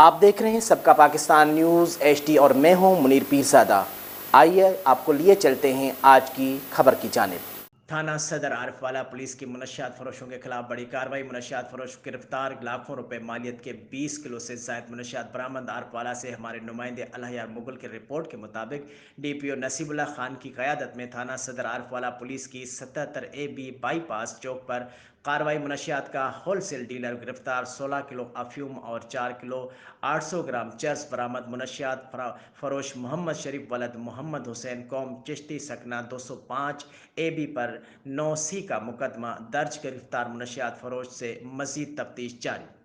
آپ دیکھ رہے ہیں سب کا پاکستان نیوز HD اور میں ہوں منیر پیرزادہ۔ آئیے آپ کو لیے چلتے ہیں آج کی خبر کی جانب۔ تھانہ صدر عارف والا پولیس کی منشیات فروشوں کے خلاف بڑی کارروائی۔ منشیات فروش گرفتار، لاکھوں روپے مالیت کے 20 کلو سے زائد منشیات برآمد۔ عارف والا سے ہمارے نمائندے الحیار مغل کی رپورٹ کے مطابق DPO نصیب اللہ خان کی قیادت میں تھانہ صدر عارف والا پولیس کی 77AB بائی پاس چوک پر کارروائی۔ منشیات کا ہول سیل ڈیلر گرفتار، 16 کلو افیون اور 4 کلو 800 گرام چرس برآمد۔ منشیات فروش محمد شریف ولد محمد حسین قوم چشتی سکنہ 205AB پر 9C کا مقدمہ درج۔ گرفتار منشیات فروش سے مزید تفتیش جاری۔